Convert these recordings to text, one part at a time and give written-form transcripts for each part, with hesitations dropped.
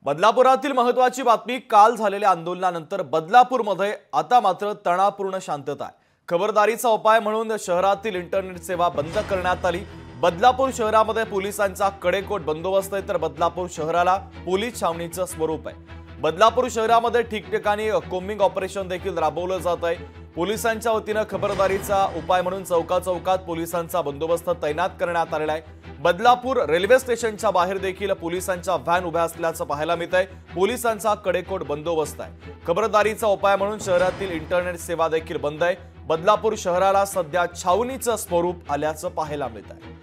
बदलापुरातील महत्त्वाची बातमी काल झालेल्या आंदोलनानंतर बदलापूरमध्ये आता मात्र तणावपूर्ण शांतता आहे। खबरदारीचा उपाय म्हणून शहरातील इंटरनेट सेवा बंद करण्यात आली। बदलापूर शहरामध्ये पोलिसांचा कडेकोट बंदोबस्त आहे, तर बदलापूर शहराला पोलीस छावणीचं स्वरूप आहे। बदलापूर शहरामध्ये ठिकठिकाणी कोम्बिंग ऑपरेशन देखील राबवलं जात आहे। पोलिसांच्या वतीने खबरदारीचा उपाय म्हणून चौकात पोलिसांचा बंदोबस्त तैनात करण्यात आलेला आहे। बदलापूर रेल्वे स्टेशनच्या बाहेर देखील पोलिसांच्या व्हॅन उभ्या असल्याचं पाहायला मिळत आहे। पोलिसांचा कडेकोट बंदोबस्त आहे। खबरदारीचा उपाय म्हणून शहरातील इंटरनेट सेवा देखील बंद आहे। बदलापूर शहराला सध्या छावणीचं स्वरूप आल्याचं पाहायला मिळत आहे।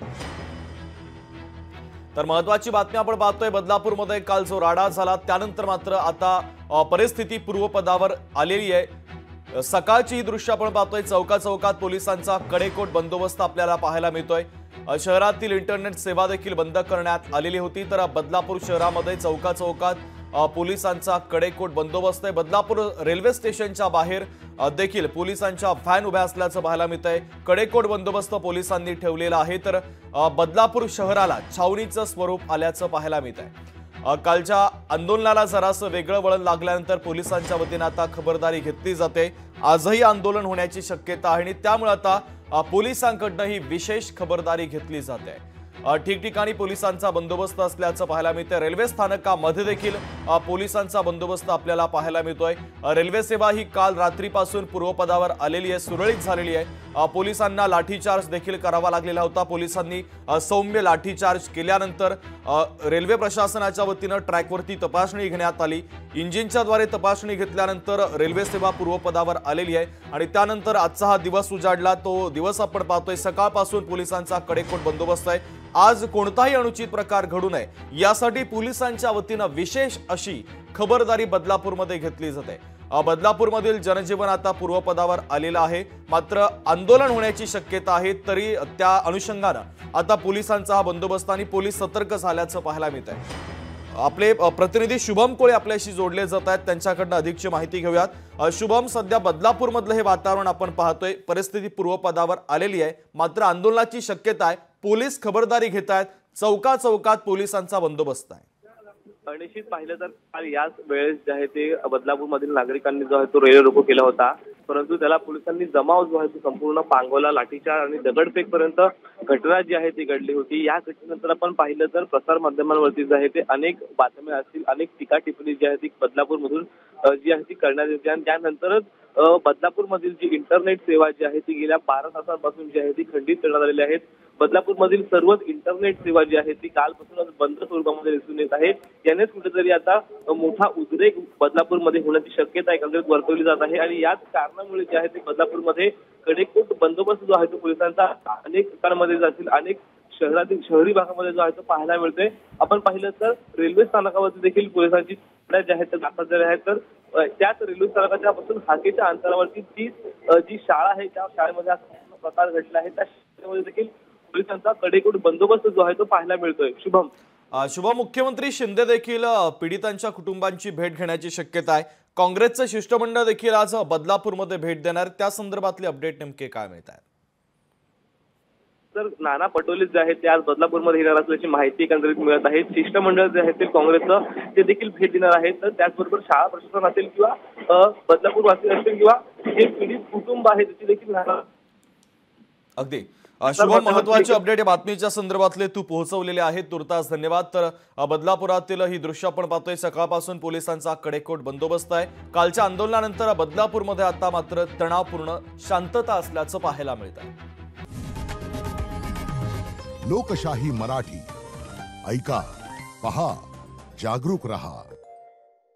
तर महत्त्वाची बातमी आपण पाहतोय, बदलापूरमध्ये काल जो राडा झाला त्यानंतर मात्र आता परिस्थिती पूर्वपदावर आलेली आहे। सकाळची ही दृश्य आपण पाहतोय, चौकात पोलिसांचा कडेकोट बंदोबस्त आपल्याला पाहायला मिळतोय। शहरातील इंटरनेट सेवा देखील बंद करण्यात आलेली होती, तर बदलापूर शहरामध्ये चौकात पोलिसांचा कडेकोट बंदोबस्त आहे। बदलापूर रेल्वे स्टेशनच्या बाहेर देखील पोलिसांच्या व्हॅन उभ्या असल्याचं पाहायला मिळतंय। कडेकोट बंदोबस्त पोलिसांनी ठेवलेला आहे, तर बदलापूर शहराला छावणीचं स्वरूप आल्याचं पाहायला मिळतंय। कालच्या आंदोलनाला जरासं वेगळं वळण लागल्यानंतर पोलिसांच्या वतीने आता खबरदारी घेतली जाते। आजही आंदोलन होण्याची शक्यता आहे आणि त्यामुळे आता पोलिसांकडून ही विशेष खबरदारी घेतली जाते। ठिकठिकाणी पोलिसांचा बंदोबस्त असल्याचं पाहायला मिळतंय। रेल्वे स्थानकामध्ये देखील पोलिसांचा बंदोबस्त आपल्याला पाहायला मिळतोय। रेल्वे सेवा ही काल रात्रीपासून पूर्वपदावर आलेली आहे, सुरळीत झालेली आहे। पोलिसांना लाठीचार्ज देखील करावा लागलेला होता। पोलिसांनी सौम्य लाठीचार्ज केल्यानंतर रेल्वे प्रशासनाच्या वतीने ट्रॅकवरती तपासणी घेण्यात आली। इंजिनच्या द्वारे तपासणी घेतल्यानंतर रेल्वे सेवा पूर्वपदावर आलेली आहे आणि त्यानंतर आजचा हा दिवस उजाडला। तो दिवस आपण पाहतोय, सकाळपासून पोलिसांचा कडेकोट बंदोबस्त आहे। आज कोणताही अनुचित प्रकार घडू नये यासाठी पोलिसांच्या वतीने विशेष अशी खबरदारी बदलापूरमध्ये घेतली जाते। बदलापूरमधील जनजीवन आता पूर्वपदावर आलेलं आहे, मात्र आंदोलन होण्याची शक्यता आहे, तरी त्या अनुषंगाने आता पोलिसांचा हा बंदोबस्त आणि पोलीस सतर्क झाल्याचं पाहायला मिळत आहे। आपले प्रतिनिधी शुभम कोळे आपल्याशी जोडले जात आहेत, त्यांच्याकडून अधिकची माहिती घेऊयात। शुभम, सध्या बदलापूरमधलं हे वातावरण आपण पाहतोय, परिस्थिती पूर्वपदावर आलेली आहे, मात्र आंदोलनाची शक्यता आहे। पोलीस खबरदारी घेत आहेत, चौकात पोलिसांचा बंदोबस्त आहे। निश्चित पाहिलं तर काल याच वेळेस जे आहे ते बदलापूरमधील नागरिकांनी जो आहे तो रेल्वे रोको केला होता, परंतु त्याला पोलिसांनी जमाव जो आहे तो संपूर्ण पांगवला। लाठीचार्ज आणि दगडफेक पर्यंत घटना जी आहे ती घडली होती। या घटनेनंतर आपण पाहिलं तर प्रसार माध्यमांवरती जे आहे ते अनेक बातम्या असतील, अनेक टीका टिप्पणी जी आहे ती बदलापूरमधून जी आहे ती करण्यात येते आणि त्यानंतरच बदलापूरमधील जी इंटरनेट सेवा जी आहे ती गेल्या 12 तासांपासून जी आहे ती खंडित करण्यात आलेली आहे। बदलापूरमधील सर्वच इंटरनेट सेवा जी आहे ती कालपासूनच बंद स्वरूपामध्ये दिसून येत आहे। यानेच कुठेतरी आता मोठा उद्रेक बदलापूरमध्ये होण्याची शक्यता एकंदरीत वर्तवली जात आहे आणि याच कारणामुळे जे आहे ते बदलापूरमध्ये कडेकोट बंदोबस्त जो आहे तो पोलिसांचा अनेक ठिकाणांमध्ये जातील, अनेक शहरी भागामध्ये जो आहे तो पाहायला मिळतोय। आपण पाहिलं तर रेल्वे स्थानकावरती देखील पोलिसांची जे आहेत ते दाखल झाले आहेत, तर त्याच रेल्वे स्थानकाच्या पासून हाकेच्या अंतरावरती जी शाळा आहे त्या शाळेमध्ये हा प्रकार घडला आहे, त्या शाळेमध्ये देखील पोलिसांचा कडेकोट बंदोबस्त जो आहे तो पाहायला मिळतोय। शुभम, मुख्यमंत्री शिंदे देखील पीडितांच्या कुटुंबांची भेट घेण्याची शक्यता आहे। काँग्रेसचं शिष्टमंडळ देखील आज बदलापूरमध्ये भेट देणार, त्या संदर्भातले अपडेट नेमके काय मिळत आहेत? तर नाना पटोले जे आहेत ते आज बदलापूरमध्ये येणार असल्याची माहिती एकंदरीत मिळत आहे। शिष्टमंडळ जे आहे ते काँग्रेसचं ते देखील भेट देणार आहेत, तर त्याचबरोबर शाळा प्रशासन असेल किंवा बदलापूर वासी असतील किंवा जे पीडित कुटुंब आहे त्याची देखील अगदी शुभम, महत्वाचे अपडेट या बातमीच्या संदर्भातले तू पोहोचवलेले आहेत, तुर्तास धन्यवाद। तर बदलापुरातील ही दृश्य आपण पाहतोय, सकाळपासून पोलिसांचा कडेकोट बंदोबस्त आहे। कालच्या आंदोलनानंतर बदलापूरमध्ये आता मात्र तणावपूर्ण शांतता असल्याचं पाहायला मिळत आहे। लोकशाही मराठी ऐका, पहा, जागरूक रहा।